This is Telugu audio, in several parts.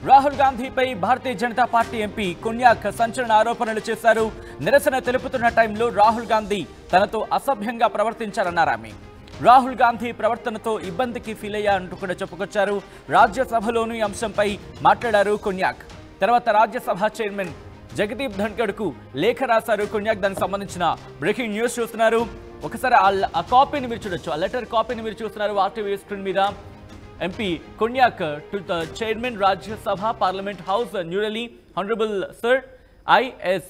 రాహుల్ గాంధీపై భారతీయ జనతా పార్టీ ఎంపీ కొన్యాక్ సంచలన ఆరోపణలు చేశారు. నిరసన తెలుపుతున్న టైంలో రాహుల్ గాంధీ తనతో అసభ్యంగా ప్రవర్తించారన్నారు ఆమె. రాహుల్ గాంధీ ప్రవర్తనతో ఇబ్బందికి ఫీల్ అయ్యారంటూ కూడా చెప్పుకొచ్చారు. రాజ్యసభలోని అంశంపై మాట్లాడారు కొన్యాక్. తర్వాత రాజ్యసభ చైర్మన్ జగదీప్ ధన్కడ్కు లేఖ రాశారు కొన్యాక్. దానికి సంబంధించిన బ్రేకింగ్ న్యూస్ చూస్తున్నారు. ఒకసారి ఆ కాపీని మీరు చూడొచ్చు. ఆ లెటర్ కాపీని మీరు చూస్తున్నారు ఆర్టీవీ స్క్రీన్ మీద. MP Konyak to the Chairman Rajya Sabha Parliament House New Delhi. Honorable Sir, I as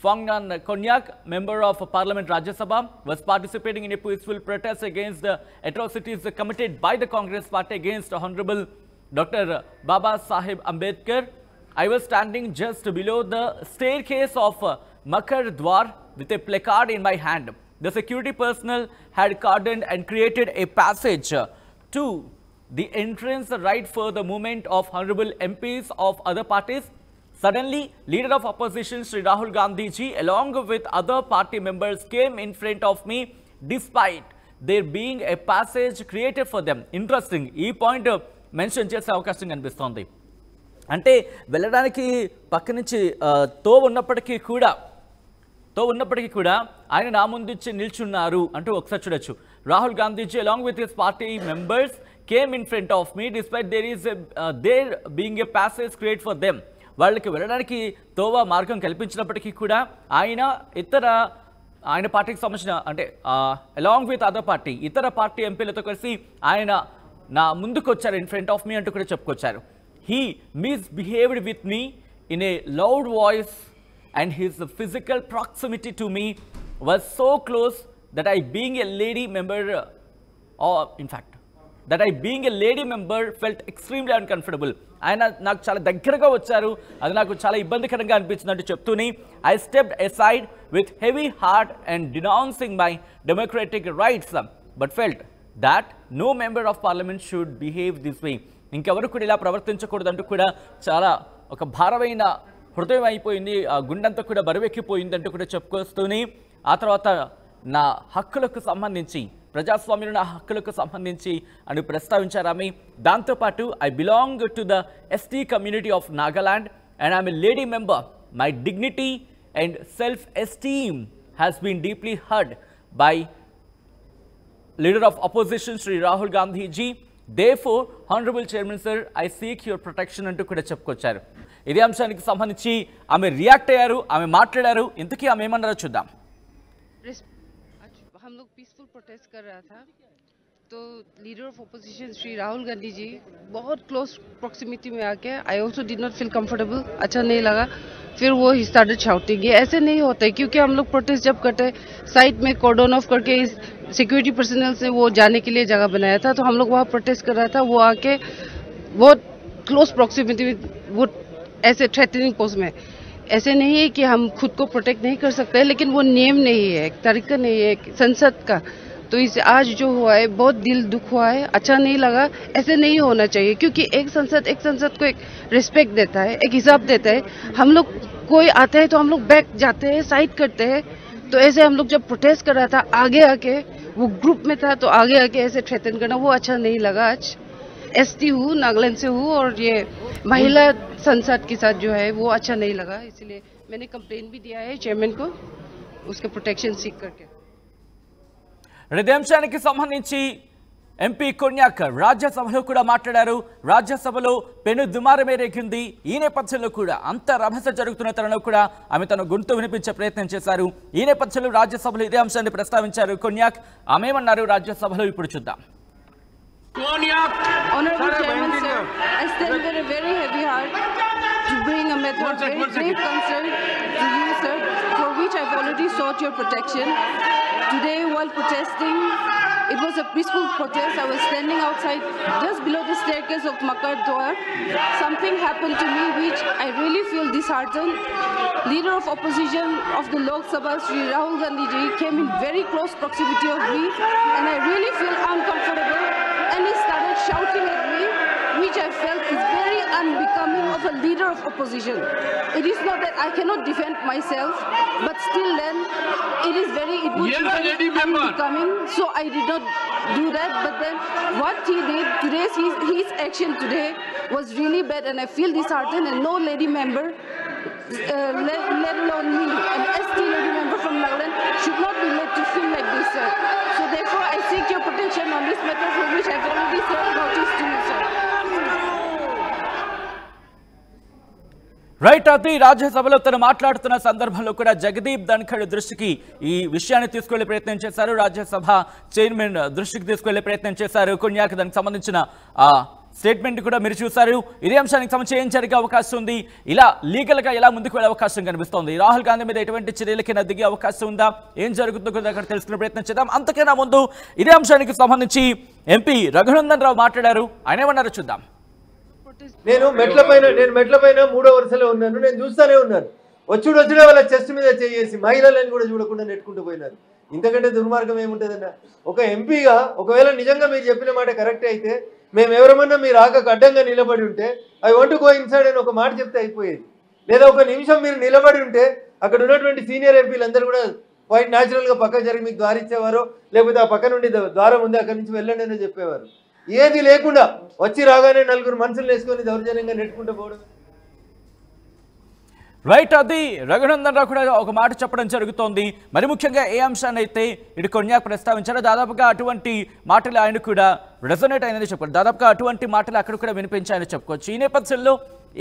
Phongnan Konyak, Member of Parliament Rajya Sabha, was participating in a peaceful protest against the atrocities committed by the Congress Party against Honorable Dr. Baba Sahib Ambedkar. I was standing just below the staircase of Makar Dwar with a placard in my hand. The security personnel had cordoned and created a passage to the entrance right for the movement of honorable MPs of other parties. Suddenly, leader of opposition Sri Rahul Gandhi ji along with other party members came in front of me despite there being a passage created for them. Interesting. ఈ పాయింట్ మెన్షన్ చేసే అవకాశం కనిపిస్తోంది. అంటే వెళ్ళడానికి పక్క నుంచి తో ఉన్నప్పటికీ కూడా ఆయన నా ముందు నిల్చున్నారు అంటూ ఒకసారి చూడొచ్చు. Rahul Gandhiji along with his party members came in front of me despite there being a passage created for them. వాళ్ళకి వెళ్ళడానికి తోవ మార్గం కల్పించినప్పటికీ కూడా ఆయన పార్టీకి సంబంధించిన అంటే అలాంగ్ విత్ అదర్ పార్టీ ఇతర పార్టీ ఎంపీలతో కలిసి ఆయన నా ముందుకు వచ్చారు ఇన్ ఫ్రంట్ ఆఫ్ మీ అంటూ కూడా చెప్పుకొచ్చారు. He misbehaved with me in a loud voice and his physical proximity to me was so close that I being a lady member felt extremely uncomfortable. ఆయన నాకు చాలా దగ్గరగా వచ్చారు, అది నాకు చాలా ఇబ్బందికరంగా అనిపించినట్టు చెప్తూనే I stepped aside with heavy heart and denouncing my democratic rights but felt that no member of parliament should behave this way. ఇంకెవరు కూడా ఇలా ప్రవర్తించకూడదంటూ కూడా చాలా ఒక భారమైన హృదయం అయిపోయింది, గుండెంతా కూడా బరువెక్కిపోయిందంటూ కూడా చెప్పుకొస్తూనే ఆ తర్వాత నా హక్కులకు సంబంధించి ప్రజాస్వామ్యంలో నా హక్కులకు సంబంధించి అని ప్రస్తావించారు ఆమె. దాంతోపాటు I belong to the ST community of Nagaland and I'm a lady member. My dignity and self esteem has been deeply hurt by leader of opposition Shri Rahul Gandhiji. Therefore, Honorable Chairman Sir, I seek your protection అంటూ కూడా చెప్పుకొచ్చారు. ఇదే అంశానికి సంబంధించి ఆమె రియాక్ట్ అయ్యారు, ఆమె మాట్లాడారు. ఇంతకీ ఆమె ఏమన్నారో చూద్దాం. हम लोग पीसफुल प्रोटेस्ट कर रहा था तो leader of opposition Shri Rahul Gandhi ji बहुत क्लोज प्रॉक्सिमिटी में आके I also did not feel comfortable, अच्छा नहीं लगा. फिर वो ही स्टार्टेड शाउटिंग. ये ऐसे नहीं होता है क्योंकि हम लोग प्रोटेस्ट जब करते साइड में कॉर्डन ऑफ करके इस सिक्योरिटी पर्सनल से वो जाने के लिए जगह बनाया था, तो हम लोग वहाँ प्रोटेस्ट कर रहा था. वो आके बहुत क्लोज प्रॉक्सिमिटी में वो ऐसे थ्रेटनिंग पोस्ट में. ऐसे नहीं है कि हम खुद को प्रोटेक्ट नहीं कर सकते, लेकिन वो नियम नहीं है, एक तरीका नहीं है संसद का. तो इस आज जो हुआ है बहुत दिल दुख हुआ है, अच्छा नहीं लगा. ऐसे नहीं होना चाहिए क्योंकि एक संसद को एक रिस्पेक्ट देता है, एक हिसाब देता है. हम लोग कोई आता है तो हम लोग बैक जाते हैं, साइड करते हैं. तो ऐसे हम लोग जब प्रोटेस्ट कर रहा था आगे आके वो ग्रुप में था तो आगे आके ऐसे थ्रेटन करना वो अच्छा नहीं लगा. आज एसटी हूँ, नागालैंड से हूँ और ये महिला संसद के साथ जो है वो अच्छा नहीं लगा, इसलिए मैंने कंप्लेन भी दिया है चेयरमैन को उसके प्रोटेक्शन सीख करके. హృదయాంశానికి సంబంధించి ఎంపీ కొన్యాక్ రాజ్యసభలో కూడా మాట్లాడారు. రాజ్యసభలో పెను దుమారమే రేగింది. ఈ నేపథ్యంలో కూడా అంత రభస జరుగుతున్న తరుణంలో కూడా ఆమె తన గొంతు వినిపించే ప్రయత్నం చేశారు. ఈ నేపథ్యంలో రాజ్యసభలో ఇదే అంశాన్ని ప్రస్తావించారు కొన్యాక్. ఆమె ఏమన్నారు రాజ్యసభలో ఇప్పుడు చూద్దాం. Honorable Chairman Sir, I stand with a very heavy heart to bring a matter of very grave concern to you, sir, for which I've already sought your protection. Today, while protesting, it was a peaceful protest. I was standing outside just below the staircase of Makar Dwar. Something happened to me which I really feel disheartened. Leader of opposition of the Lok Sabha, Sri Rahul Gandhi ji, came in very close proximity of me and I really feel uncomfortable. And he started shouting at me, which I felt is very unbecoming of a leader of opposition. It is not that I cannot defend myself, but still then, it was very unbecoming. So I did not do that. But then what he did today, his action today was really bad, and I feel disheartened. And no lady member, let alone me, an ST lady member from Nagaland, should not be made to feel like this, sir. So therefore, I seek your protection on this matter, for which I've already served notice to you, sir. Right. అది రాజ్యసభలో తను మాట్లాడుతున్న సందర్భంలో కూడా జగదీప్ ధన్ఖడ్ దృష్టికి ఈ విషయాన్ని తీసుకెళ్లే ప్రయత్నం చేశారు. రాజ్యసభ చైర్మన్ దృష్టికి తీసుకెళ్లే ప్రయత్నం చేశారు. కొన్యాక్ దానికి సంబంధించిన స్టేట్మెంట్ కూడా మీరు చూశారు. ఇదే అంశానికి సంబంధించి ఏం జరిగే అవకాశం ఉంది, ఇలా లీగల్ గా ఎలా ముందుకు వెళ్ళే అవకాశం కనిపిస్తోంది, రాహుల్ గాంధీ మీద ఎటువంటి చర్యలకైనా దిగే అవకాశం ఉందా, ఏం జరుగుతుందో కూడా అక్కడ తెలుసుకునే ప్రయత్నం చేద్దాం. అంతకైనా ముందు ఇదే అంశానికి సంబంధించి ఎంపీ రఘునందన్ రావు మాట్లాడారు. ఆయన ఏమన్నారో చూద్దాం. నేను మెట్లపైన 3వ వరుసలో ఉన్నాను. నేను చూస్తూనే ఉన్నాను. వచ్చుడే వాళ్ళ చెస్ట్ మీద చేసి మహిళలను కూడా చూడకుండా నెట్టుకుంటూ పోయినారు. ఇంతకంటే దుర్మార్గం ఏముంటుందన్న? ఒక ఎంపీగా ఒకవేళ నిజంగా మీరు చెప్పిన మాట కరెక్ట్ అయితే, మేము ఎవరమన్నా మీరు ఆకకు అడ్డంగా నిలబడి ఉంటే I want to go inside అని ఒక మాట చెప్తే అయిపోయేది. లేదా ఒక నిమిషం మీరు నిలబడి ఉంటే అక్కడ ఉన్నటువంటి సీనియర్ ఎంపీలందరూ కూడా క్వైట్ న్యాచురల్గా పక్క జరిగి మీకు దారి ఇచ్చేవారు, లేకపోతే ఆ పక్క నుండి ద్వారం ఉంది అక్కడి నుంచి వెళ్ళండి అని చెప్పేవారు. ఏది లేకుండా వచ్చి రాగానే 4 మనుషులు వేసుకొని దౌర్జన్యంగా నెట్టుకుంటూ పోవడం. రైట్. అది రఘునందన్ రావు కూడా ఒక మాట చెప్పడం జరుగుతోంది. మరి ముఖ్యంగా ఏ అంశాన్ని అయితే ఇటు కొన్యాక్ ప్రస్తావించారో దాదాపుగా అటువంటి మాటలు ఆయన కూడా రెజొనేట్ అయిందని చెప్పుకోవచ్చు. దాదాపుగా అటువంటి మాటలు అక్కడ కూడా వినిపించాయని చెప్పుకోవచ్చు. ఈ నేపథ్యంలో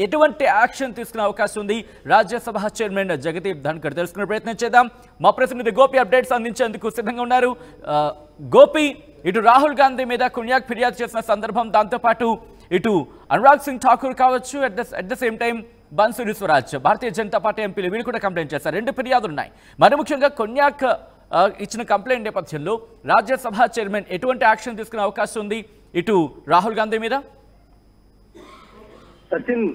ఎటువంటి యాక్షన్ తీసుకునే అవకాశం ఉంది రాజ్యసభ చైర్మన్ జగదీప్ ధన్ఖడ్, తెలుసుకునే ప్రయత్నం చేద్దాం. మా ప్రతినిధి గోపి అప్డేట్స్ అందించేందుకు సిద్ధంగా ఉన్నారు. గోపి, ఇటు రాహుల్ గాంధీ మీద కొన్యాక్ ఫిర్యాదు చేసిన సందర్భం, దాంతోపాటు ఇటు అనురాగ్ సింగ్ ఠాకూర్ కావచ్చు, at the same time Bansuri Swaraj, Bharatiya Janata party ఎంపీలు వీళ్ళు కూడా కంప్లైంట్ చేశారు. 2 ఫిర్యాదులు ఉన్నాయి. మరి ముఖ్యంగా కొన్యాక్ ఇచ్చిన కంప్లైంట్ నేపథ్యంలో రాజ్యసభ చైర్మన్ ఎటువంటి యాక్షన్ తీసుకునే అవకాశం ఉంది ఇటు రాహుల్ గాంధీ మీద? సచిన్,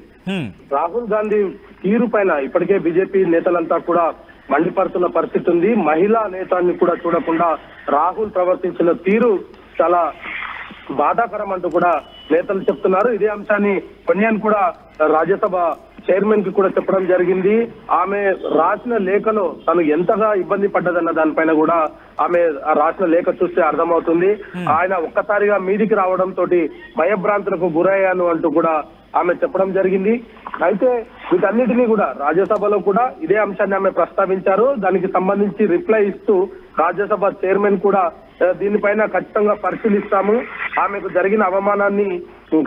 రాహుల్ గాంధీ తీరు పైన ఇప్పటికే బీజేపీ నేతలంతా కూడా మండిపడుతున్న పరిస్థితి ఉంది. మహిళా నేతాన్ని కూడా చూడకుండా రాహుల్ ప్రవర్తించిన తీరు చాలా బాధాకరం అంటూ కూడా నేతలు చెప్తున్నారు. ఇదే అంశాన్ని కొన్యాన్ కూడా రాజ్యసభ చైర్మన్ కి కూడా చెప్పడం జరిగింది. ఆమె రాసిన లేఖలో తను ఎంతగా ఇబ్బంది పడ్డదన్న దానిపైన కూడా ఆమె రాసిన లేఖ చూస్తే అర్థమవుతుంది. ఆయన ఒక్కసారిగా మీదికి రావడంతో భయభ్రాంతులకు గురయ్యాను అంటూ కూడా ఆమె చెప్పడం జరిగింది. అయితే వీటన్నిటినీ కూడా రాజ్యసభలో కూడా ఇదే అంశాన్ని ఆమె ప్రస్తావించారు. దానికి సంబంధించి రిప్లై ఇస్తూ రాజ్యసభ చైర్మన్ కూడా దీనిపైన ఖచ్చితంగా పరిశీలిస్తాము, ఆమెకు జరిగిన అవమానాన్ని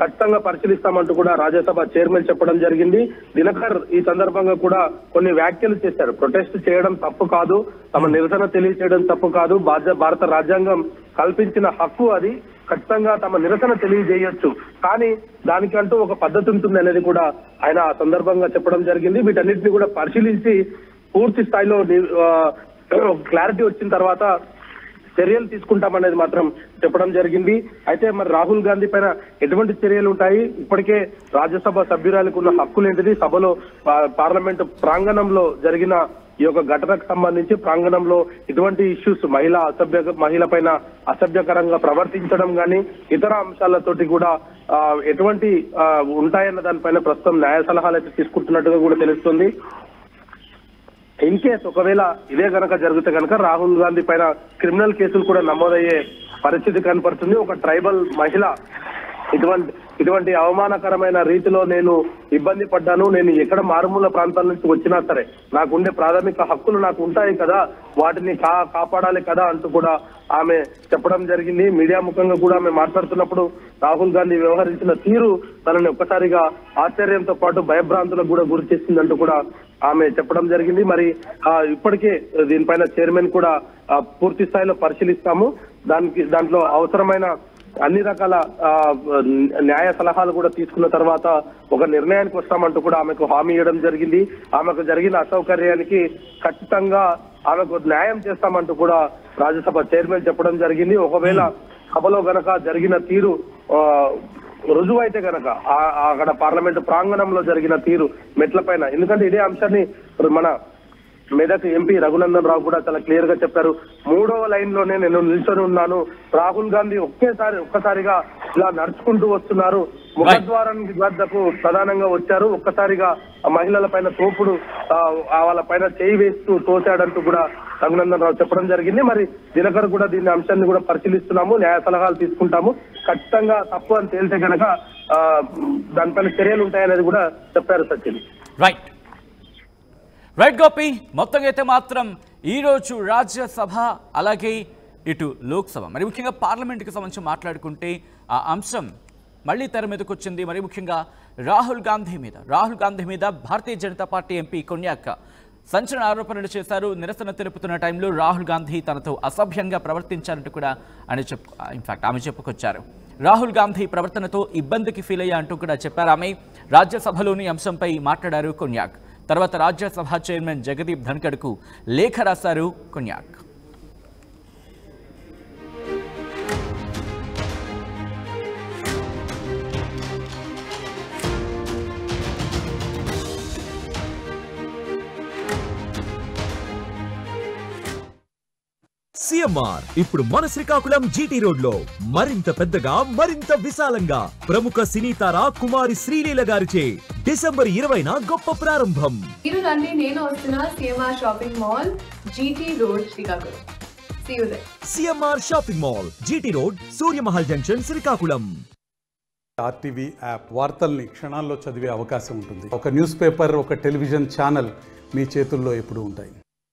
ఖచ్చితంగా పరిశీలిస్తామంటూ కూడా రాజ్యసభ చైర్మన్ చెప్పడం జరిగింది. దినకర్ ఈ సందర్భంగా కూడా కొన్ని వ్యాఖ్యలు చేశారు. ప్రొటెస్ట్ చేయడం తప్పు కాదు, తమ నిరసన తెలియచేయడం తప్పు కాదు, భారత రాజ్యాంగం కల్పించిన హక్కు అది, ఖచ్చితంగా తమ నిరసన తెలియజేయొచ్చు, కానీ దానికంటూ ఒక పద్ధతి ఉంటుంది అనేది కూడా ఆయన ఆ సందర్భంగా చెప్పడం జరిగింది. వీటన్నిటిని కూడా పరిశీలించి పూర్తి స్థాయిలో క్లారిటీ వచ్చిన తర్వాత చర్యలు తీసుకుంటామనేది మాత్రం చెప్పడం జరిగింది. అయితే మరి రాహుల్ గాంధీ పైన ఎటువంటి చర్యలు ఉంటాయి, ఇప్పటికే రాజ్యసభ సభ్యురాలకు ఉన్న హక్కులేంటిది, సభలో పార్లమెంటు ప్రాంగణంలో జరిగిన ఈ యొక్క ఘటనకు సంబంధించి ప్రాంగణంలో ఇటువంటి ఇష్యూస్ మహిళ పైన అసభ్యకరంగా ప్రవర్తించడం గాని ఇతర అంశాలతోటి కూడా ఎటువంటి ఉంటాయన్న దానిపైన ప్రస్తుతం న్యాయ సలహాలు అయితే తీసుకుంటున్నట్టుగా కూడా తెలుస్తుంది. ఇన్ కేస్ ఒకవేళ ఇదే గనక జరిగితే గనక రాహుల్ గాంధీ పైన క్రిమినల్ కేసులు కూడా నమోదయ్యే పరిస్థితి కనపడుతుంది. ఒక ట్రైబల్ మహిళ ఇటువంటి అవమానకరమైన రీతిలో నేను ఇబ్బంది పడ్డాను, నేను ఎక్కడ మారుమూల ప్రాంతాల నుంచి వచ్చినా సరే నాకుండే ప్రాథమిక హక్కులు నాకు ఉంటాయి కదా, వాటిని కాపాడాలి కదా అంటూ కూడా ఆమె చెప్పడం జరిగింది. మీడియా ముఖంగా కూడా ఆమె మాట్లాడుతున్నప్పుడు రాహుల్ గాంధీ వ్యవహరించిన తీరు తనని ఒక్కసారిగా ఆశ్చర్యంతో పాటు భయభ్రాంతులకు కూడా గురి చేసిందంటూ కూడా ఆమె చెప్పడం జరిగింది. మరి ఇప్పటికే దీనిపైన చైర్మన్ కూడా పూర్తి స్థాయిలో పరిశీలిస్తాము, దాంట్లో అవసరమైన అన్ని రకాల న్యాయ సలహాలు కూడా తీసుకున్న తర్వాత ఒక నిర్ణయానికి వస్తామంటూ కూడా ఆమెకు హామీ ఇవ్వడం జరిగింది. ఆమెకు జరిగిన అసౌకర్యానికి ఖచ్చితంగా ఆమెకు న్యాయం చేస్తామంటూ కూడా రాజ్యసభ చైర్మన్ చెప్పడం జరిగింది. ఒకవేళ సభలో గనక జరిగిన తీరు రుజువైతే గనక అక్కడ పార్లమెంటు ప్రాంగణంలో జరిగిన తీరు మెట్లపైన, ఎందుకంటే ఇదే అంశాన్ని మన మెదక్ ఎంపీ రఘునందన్ రావు కూడా చాలా క్లియర్ గా చెప్పారు. 3వ లైన్ లోనే నేను నిల్చొని ఉన్నాను, రాహుల్ గాంధీ ఒక్కసారిగా ఇలా నడుచుకుంటూ వస్తున్నారు, ముఖద్వారానికి వద్దకు ప్రధానంగా వచ్చారు, ఒక్కసారిగా మహిళల పైన తోపుడు వాళ్ళ పైన చేయి వేస్తూ తోశాడంటూ కూడా రఘునందన్ రావు చెప్పడం జరిగింది. మరి దినకర్ కూడా దీని అంశాన్ని కూడా పరిశీలిస్తున్నాము, న్యాయ సలహాలు తీసుకుంటాము, ఖచ్చితంగా తప్పు అని తేలితే కనుక దానిపైన చర్యలు ఉంటాయనేది కూడా చెప్పారు సచిన్. రైట్ గోపి, మొత్తంగా అయితే మాత్రం ఈరోజు రాజ్యసభ అలాగే ఇటు లోక్సభ మరి ముఖ్యంగా పార్లమెంట్కి సంబంధించి మాట్లాడుకుంటే ఆ అంశం మళ్ళీ తెర మీదకి వచ్చింది. మరి ముఖ్యంగా రాహుల్ గాంధీ మీద భారతీయ జనతా పార్టీ ఎంపీ కొన్యాక్ సంచలన ఆరోపణలు చేశారు. నిరసన తెలుపుతున్న టైంలో రాహుల్ గాంధీ తనతో అసభ్యంగా ప్రవర్తించారంటూ కూడా ఆమె చెప్పుకొచ్చారు. రాహుల్ గాంధీ ప్రవర్తనతో ఇబ్బందికి ఫీల్ అయ్యా అంటూ కూడా చెప్పారు ఆమె. రాజ్యసభలోని అంశంపై మాట్లాడారు కొన్యాక్. తర్వాత రాజ్యసభ చైర్మన్ జగదీప్ ధన్కడ్కు లేఖ రాశారు కొన్యాక్. సిఎంఆర్ ఇప్పుడు మన శ్రీకాకుళం జీటీ రోడ్ లో మరింత పెద్దగా మరింత విశాలంగా ప్రముఖ సినీ తార కుమారి శ్రీలీల గారిచే డిసెంబర్ 20న గొప్ప ప్రారంభం. మీరు రండి, నేను వస్తున్నా CMR shopping mall GT road Srikakulam. See you there. CMR shopping mall GT road Suryamahal junction Srikakulam. RTV app వార్తల్ని క్షణాల్లో చదివే అవకాశం ఉంటుంది. ఒక న్యూస్ పేపర్, ఒక టెలివిజన్ ఛానల్ మీ చేతుల్లో ఎప్పుడూ ఉంటాయి.